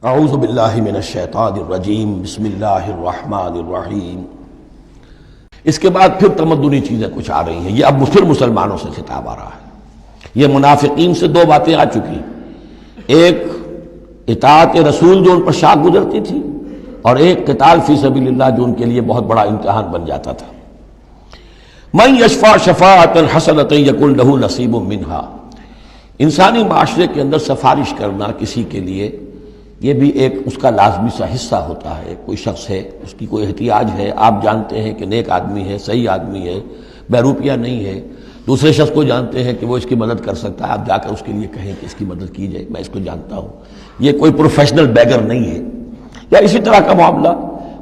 اعوذ باللہ من الشیطان الرجیم بسم اللہ الرحمن الرحیم۔ اس کے بعد پھر تمدنی چیزیں کچھ آ رہی ہیں، یہ اب پھر مسلمانوں سے خطاب آ رہا ہے۔ یہ منافقین سے دو باتیں آ چکی، ایک اطاعت رسول جو ان پر شاق گزرتی تھی، اور ایک قتال فی سبیل اللہ جو ان کے لیے بہت بڑا امتحان بن جاتا تھا۔ من یشفع شفاعۃ حسنۃ یکن لہ نصیب منہا، انسانی معاشرے کے اندر سفارش کرنا کسی کے لیے یہ بھی ایک اس کا لازمی سا حصہ ہوتا ہے۔ کوئی شخص ہے، اس کی کوئی احتیاج ہے، آپ جانتے ہیں کہ نیک آدمی ہے، صحیح آدمی ہے، بیروپیہ نہیں ہے، دوسرے شخص کو جانتے ہیں کہ وہ اس کی مدد کر سکتا ہے، آپ جا کر اس کے لیے کہیں کہ اس کی مدد کی جائے، میں اس کو جانتا ہوں، یہ کوئی پروفیشنل بیگر نہیں ہے۔ یا اسی طرح کا معاملہ،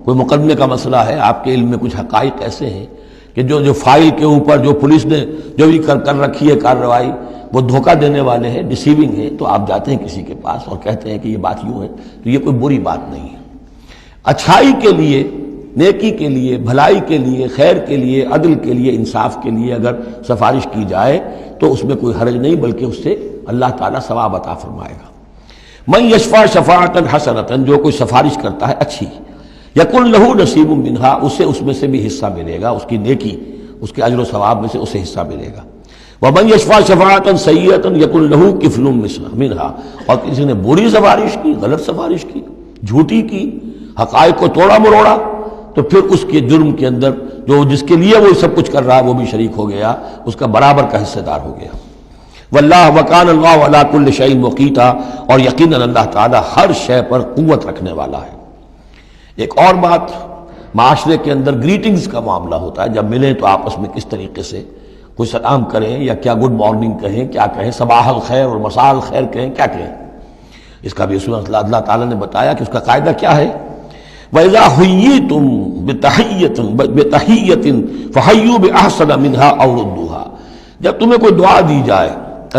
کوئی مقدمے کا مسئلہ ہے، آپ کے علم میں کچھ حقائق ایسے ہیں کہ جو فائل کے اوپر جو پولیس نے جو بھی کر رکھی ہے کارروائی، وہ دھوکہ دینے والے ہیں، ڈیسیونگ ہے، تو آپ جاتے ہیں کسی کے پاس اور کہتے ہیں کہ یہ بات یوں ہے، تو یہ کوئی بری بات نہیں ہے۔ اچھائی کے لیے، نیکی کے لیے، بھلائی کے لیے، خیر کے لیے، عدل کے لیے، انصاف کے لیے اگر سفارش کی جائے تو اس میں کوئی حرج نہیں، بلکہ اس سے اللہ تعالیٰ ثواب عطا فرمائے گا۔ من یشفع شفاعۃ حسنۃ، جو کوئی سفارش کرتا ہے اچھی، یکن لہ نصیب منہا، اسے اس میں سے بھی حصہ ملے گا، اس کی نیکی، اس کے اجر و ثواب میں سے اسے حصہ ملے گا۔ ومن یشفع شفاعۃ سیئۃ یکن لہ کفل منہا، اور کسی نے بری سفارش کی، غلط سفارش کی، جھوٹی کی، حقائق کو توڑا مروڑا، تو پھر اس کے جرم کے اندر جو جس کے لیے وہ سب کچھ کر رہا ہے وہ بھی شریک ہو گیا، اس کا برابر کا حصہ دار ہو گیا۔ واللہ وکان اللہ علی کل شیء مقیتا، اور یقیناً اللہ تعالیٰ ہر شے پر قوت رکھنے والا ہے۔ ایک اور بات، معاشرے کے اندر گریٹنگز کا معاملہ ہوتا ہے، جب ملیں تو آپس میں کس طریقے سے کوئی سلام کریں، یا کیا گڈ مارننگ کہیں، کیا کہیں، صباح الخیر اور مساء الخیر کہیں، کیا کہیں، اس کا بھی اللہ تعالیٰ نے بتایا کہ اس کا قاعدہ کیا ہے۔ وَإِذَا حُيِّيتُم بِتَحِيَّةٍ فَحَيُّوا بِأَحْسَنَ مِنْهَا أَوْ رُدُّوهَا، جب تمہیں کوئی دعا دی جائے،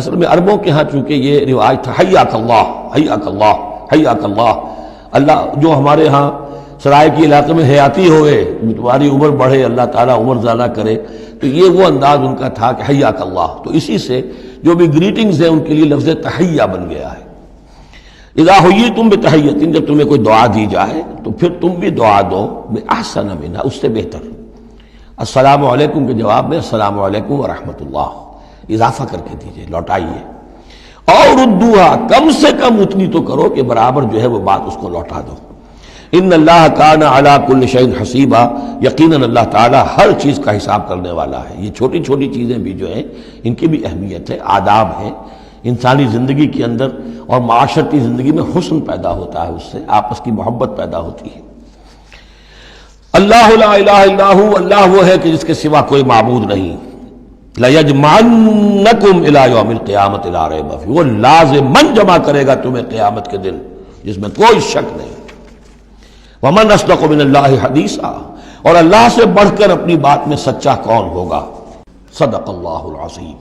اصل میں عربوں کے ہاں چونکہ یہ رواج تھا، حیاک اللہ حیاک اللہ حیاک اللہ، اللہ جو ہمارے ہاں سرائے کے علاقے میں حیاتی ہوئے، تمہاری عمر بڑھے، اللہ تعالیٰ عمر زیادہ کرے، تو یہ وہ انداز ان کا تھا کہ حیاک اللہ، تو اسی سے جو بھی گریٹنگز ہیں ان کے لیے لفظ تحیہ بن گیا ہے۔ اذا حییتم بتحیۃ، جب تمہیں کوئی دعا دی جائے تو پھر تم بھی دعا دو بأحسن منہا، اس سے بہتر۔ السلام علیکم کے جواب میں السلام علیکم ورحمۃ اللہ اضافہ کر کے دیجئے، لوٹائیے۔ اور ردوہا، کم سے کم اتنی تو کرو کہ برابر جو ہے وہ بات اس کو لوٹا دو۔ ان اللہ کان علی کل شیء حسیبا، یقیناً اللہ تعالیٰ ہر چیز کا حساب کرنے والا ہے۔ یہ چھوٹی چھوٹی چیزیں بھی جو ہیں ان کی بھی اہمیت ہے، آداب ہیں، انسانی زندگی کے اندر اور معاشرتی زندگی میں حسن پیدا ہوتا ہے، اس سے آپس کی محبت پیدا ہوتی ہے۔ اللہ لا الہ الا ہو، اللہ وہ ہے کہ جس کے سوا کوئی معبود نہیں۔ لَيَجْمَعَنَّكُمْ إِلَىٰ يَوْمِ الْقِيَامَةِ لَا رَيْبَ فِيهِ، وہ لازماً جمع کرے گا تمہیں قیامت کے دن، جس میں کوئی شک نہیں۔ وَمَنْ أَصْدَقُ مِنَ اللَّهِ حَدِيثًا، اور اللہ سے بڑھ کر اپنی بات میں سچا کون ہوگا۔ صدق اللہ العظیم۔